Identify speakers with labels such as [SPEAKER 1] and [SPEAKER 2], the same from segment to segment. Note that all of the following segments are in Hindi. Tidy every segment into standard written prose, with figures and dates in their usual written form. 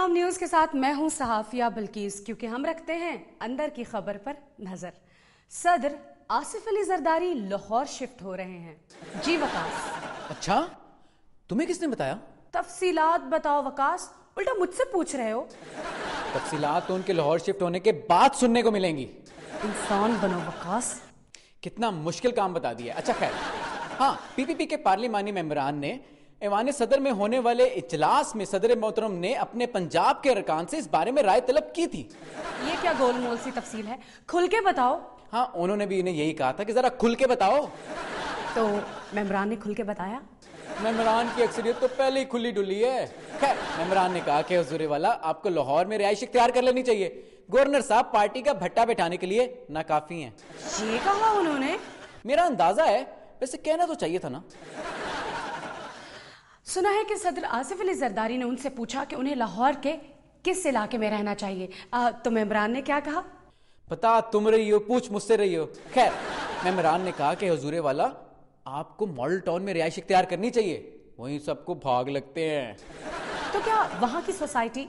[SPEAKER 1] न्यूज के साथ मैं हूं सहाफिया बल्कीस, क्योंकि हम रखते हैं अंदर की खबर पर नजर। सदर आसिफ अली जरदारी लाहौर शिफ्ट हो रहे हैं। जी वकास।
[SPEAKER 2] अच्छा, तुम्हें किसने बताया?
[SPEAKER 1] तफसीलात बताओ वकास, उल्टा मुझसे पूछ रहे हो।
[SPEAKER 2] तफसीलात तो उनके लाहौर शिफ्ट होने के बाद सुनने को मिलेंगी।
[SPEAKER 1] इंसान बनो वकास।
[SPEAKER 2] कितना मुश्किल काम बता दिया। अच्छा खैर, हाँ, पीपीपी के पार्लिमानी मेंबरान ने ऐवान सदर में होने वाले इजलास में सदर मोहतरम ने अपने पंजाब के अरकान से इस बारे में राय तलब की थी।
[SPEAKER 1] ये क्या गोलमोल सी तफसील है, खुल के बताओ।
[SPEAKER 2] हाँ, उन्होंने भी इन्हें यही कहा था कि जरा खुल के बताओ।
[SPEAKER 1] तो मेंबरान ने खुल के बताया?
[SPEAKER 2] मेंबरान की अक्सरियत तो पहले ही खुली डुली है। खैर, मेंबरान ने कहा कि हुजूर वाला, आपको लाहौर में रिहाइश इख्तियार कर लेनी चाहिए। गवर्नर साहब पार्टी का भट्टा बैठाने के लिए नाकाफी हैं।
[SPEAKER 1] ये कहा उन्होंने?
[SPEAKER 2] मेरा अंदाजा है, वैसे कहना तो चाहिए था ना।
[SPEAKER 1] सुना है कि सदर आसिफ अली जरदारी ने उनसे पूछा कि उन्हें लाहौर के किस इलाके में रहना चाहिए। तो मेंबरान ने क्या कहा?
[SPEAKER 2] पता तुम रही हो, पूछ मुझसे रही हो। खैर, मेंबरान ने कहा कि हुजूर वाला, आपको मॉडल टाउन में रिहाइश इख्तियार करनी चाहिए, वहीं सबको भाग लगते हैं।
[SPEAKER 1] तो क्या वहां की सोसाइटी,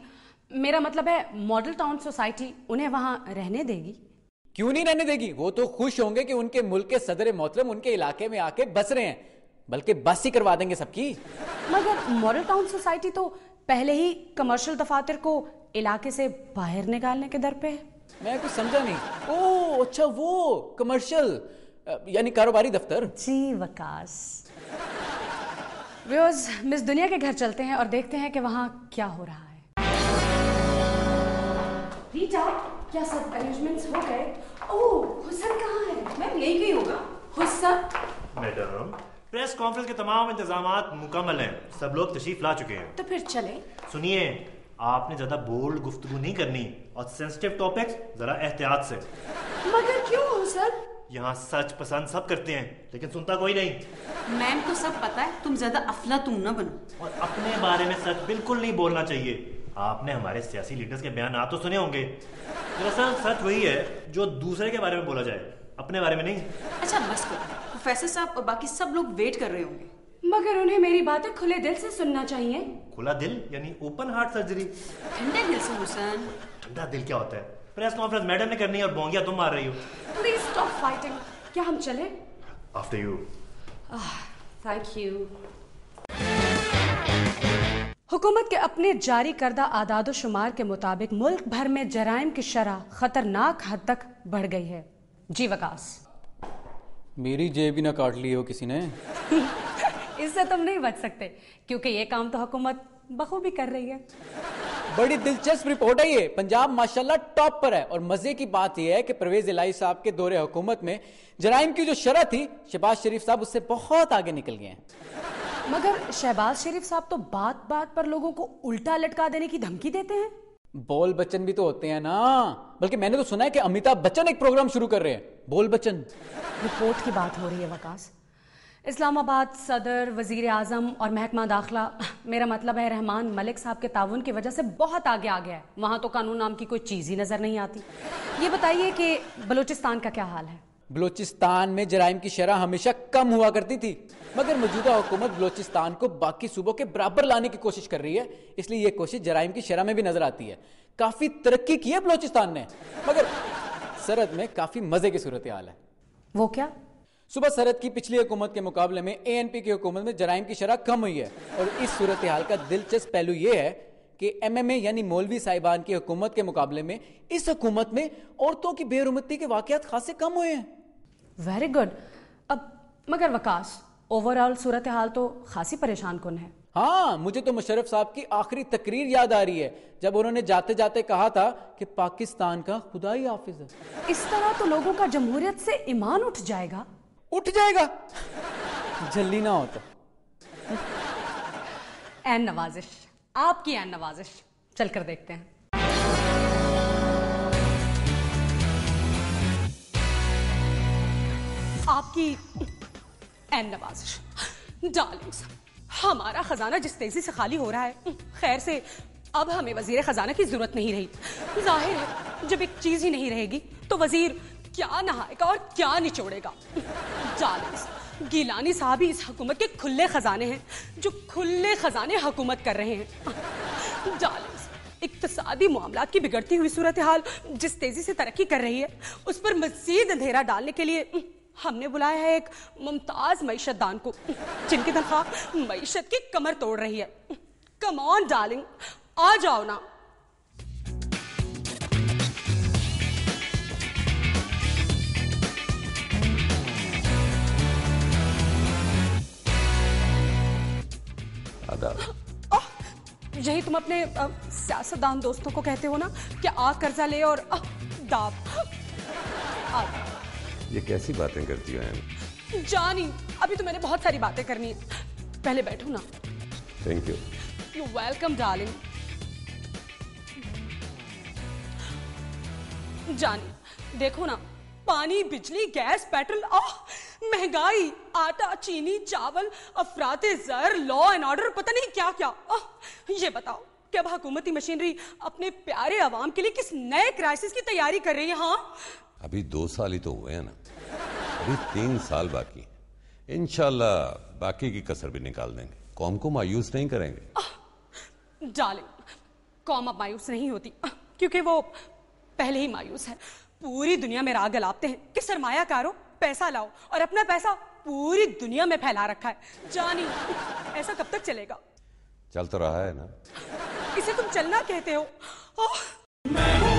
[SPEAKER 1] मेरा मतलब है मॉडल टाउन सोसाइटी, उन्हें वहां रहने देगी?
[SPEAKER 2] क्यों नहीं रहने देगी? वो तो खुश होंगे कि उनके मुल्क के सदर मोहतरम उनके इलाके में आके बस रहे हैं, बल्कि बस ही करवा देंगे सबकी। मगर
[SPEAKER 1] मॉडल टाउन सोसाइटी तो पहले ही कमर्शियल दफातर को इलाके से बाहर निकालने के दर पे है।
[SPEAKER 2] मैं कुछ समझा नहीं। ओह अच्छा, वो कमर्शियल यानी कारोबारी दफ्तर।
[SPEAKER 1] जी वकास। व्यूअर्स, मिस दुनिया के घर चलते हैं और देखते हैं कि वहां क्या हो रहा है। रीटा, क्या सब अरेंजमेंट्स हो गए? ओह, हुसन कहाँ है?
[SPEAKER 3] मैम यही कहीं होगा।
[SPEAKER 1] हुसन
[SPEAKER 4] मैडम, प्रेस कॉन्फ्रेंस के तमाम इंतजामात मुकम्मल हैं, सब लोग तशरीफ ला चुके हैं।
[SPEAKER 1] तो फिर चले।
[SPEAKER 4] सुनिए, आपने ज्यादा बोल्ड गुफ्तगू नहीं करनी और सेंसिटिव टॉपिक्स जरा एहतियात से।
[SPEAKER 1] मगर क्यों हुसन?
[SPEAKER 4] यहाँ सच पसंद सब करते हैं, लेकिन सुनता कोई नहीं।
[SPEAKER 3] मैम को सब पता है, तुम ज्यादा अफलातून न बनो।
[SPEAKER 4] और अपने बारे में सच बिल्कुल नहीं बोलना चाहिए। आपने हमारे सियासी लीडर्स के बयान तो सुने होंगे। दरअसल सच वही है जो दूसरे के बारे में बोला जाए, अपने बारे में नहीं।
[SPEAKER 3] अच्छा बस करो, प्रोफेसर साहब और बाकी सब लोग वेट कर रहे होंगे।
[SPEAKER 1] मगर उन्हें मेरी बातें खुले दिल से सुनना चाहिए।
[SPEAKER 4] खुला दिल यानी ओपन हार्ट सर्जरी।
[SPEAKER 3] ठंडे दिल से हुसैन।
[SPEAKER 4] ठंडा दिल क्या होता है? प्रेस कॉन्फ्रेंस मैडम ने करनी है और बोंगिया तुम मार रही हो।
[SPEAKER 1] Please stop fighting. क्या हम चले?
[SPEAKER 4] After you.
[SPEAKER 1] Thank you. हुकूमत के अपने जारी करदा आदाद शुमार के मुताबिक मुल्क भर में जराइम की शरह खतरनाक हद तक बढ़ गई है। जी वकास।
[SPEAKER 2] मेरी जेब भी ना काट ली हो किसी ने।
[SPEAKER 1] इससे तुम नहीं बच सकते, क्योंकि ये काम तो हुकूमत बखूबी कर रही है।
[SPEAKER 2] बड़ी दिलचस्प रिपोर्ट है ये। पंजाब माशाल्लाह टॉप पर है और मजे की बात यह है कि परवेज इलाही साहब के दौरे हुकूमत में जराइम की जो शरह थी, शहबाज शरीफ साहब उससे बहुत आगे निकल गए हैं।
[SPEAKER 1] मगर शहबाज शरीफ साहब तो बात बात पर लोगों को उल्टा लटका देने की धमकी देते हैं।
[SPEAKER 2] बोल बच्चन भी तो होते हैं ना। बल्कि मैंने तो सुना है कि अमिताभ बच्चन एक प्रोग्राम शुरू कर रहे हैं, बोल बच्चन।
[SPEAKER 1] रिपोर्ट की बात हो रही है वकास। इस्लामाबाद सदर, वजीर आजम और महकमा दाखिला, मेरा मतलब है रहमान मलिक साहब के ताउन की वजह से बहुत आगे आ गया है। वहां तो कानून नाम की कोई चीज ही नजर नहीं आती। ये बताइए कि बलूचिस्तान का क्या हाल है?
[SPEAKER 2] बलूचिस्तान में जराइम की शरह हमेशा कम हुआ करती थी, मगर मौजूदा हुकूमत बलूचिस्तान को बाकी सूबों के बराबर लाने की कोशिश कर रही है। इसलिए ये कोशिश जराइम की शरह में भी नजर आती है। काफी तरक्की की है बलूचिस्तान ने, मगर सरहद में काफी मजे की सूरत हाल है।
[SPEAKER 1] वो क्या?
[SPEAKER 2] सुबह सरहद की पिछली हुकूमत के मुकाबले में एएनपी की हुकूमत में जराइम की शरह कम हुई है। और इस सूरत हाल का दिलचस्प पहलू यह है कि एमएमए यानी मौलवी साहिबान की हुकूमत के मुकाबले में इस हुकूमत में औरतों की बेरुमती के वाकयात खासे कम हुए हैं।
[SPEAKER 1] Very good. अब मगर वकास, ओवरऑल सूरत हाल तो खासी परेशान कुन है।
[SPEAKER 2] हाँ, मुझे तो मुशर्रफ साहब की आखिरी तकरीर याद आ रही है, जब उन्होंने जाते जाते कहा था कि पाकिस्तान का खुदा ही हाफिज है।
[SPEAKER 1] इस तरह तो लोगों का जमहूरियत से ईमान उठ जाएगा।
[SPEAKER 2] उठ जाएगा? जल्दी ना होता।
[SPEAKER 1] ऐन नवाजिश, आपकी ऐन नवाजिश, चलकर देखते हैं। आपकी ऐन नवाजिश। डार्लिंग्स, हमारा खजाना जिस तेजी से खाली हो रहा है, खैर से अब हमें वजीर खजाना की जरूरत नहीं रही। जाहिर है जब एक चीज ही नहीं रहेगी तो वजीर क्या नहाएगा और क्या निचोड़ेगा। डार्लिंग्स, गिलानी साहब ही इस हुकूमत के खुले खजाने हैं, जो खुले खजाने हुकूमत कर रहे हैं। डार्लिंग्स, इक्तिसादी मामलात की बिगड़ती हुई सूरत हाल जिस तेजी से तरक्की कर रही है, उस पर मजीद अंधेरा डालने के लिए हमने बुलाया है एक मुमताज मईशत दान को, जिनकी तनख्वाह मईशत की कमर तोड़ रही है। कम ऑन डार्लिंग, आ जाओ ना। यही तुम अपने सियासतदान दोस्तों को कहते हो ना कि आ कर्जा ले और दाब।
[SPEAKER 5] ये कैसी बातें करती हो?
[SPEAKER 1] जानी, अभी तो मैंने बहुत सारी बातें करनी है, पहले बैठो ना।
[SPEAKER 5] Thank you.
[SPEAKER 1] You welcome darling. जानी, देखो ना, पानी, बिजली, गैस, पेट्रोल, महंगाई, आटा, चीनी, चावल, अफराते ज़र, लॉ एंड ऑर्डर, पता नहीं क्या क्या। ये बताओ कि अब हुकूमती मशीनरी अपने प्यारे अवाम के लिए किस नए क्राइसिस की तैयारी कर रही है? हाँ,
[SPEAKER 5] अभी 2 साल ही तो हुए हैं ना, अभी 3 साल बाकी। इंशाल्लाह बाकी की कसर भी निकाल देंगे, कौम को मायूस नहीं करेंगे।
[SPEAKER 1] डार्लिंग, कौम अब मायूस नहीं होती, क्योंकि वो पहले ही मायूस है। पूरी दुनिया में राग गलाते हैं कि सरमायाकारों पैसा लाओ, और अपना पैसा पूरी दुनिया में फैला रखा है। जानी, ऐसा कब तक चलेगा?
[SPEAKER 5] चल तो रहा है ना।
[SPEAKER 1] इसे तुम चलना कहते हो?
[SPEAKER 6] मैं हूँ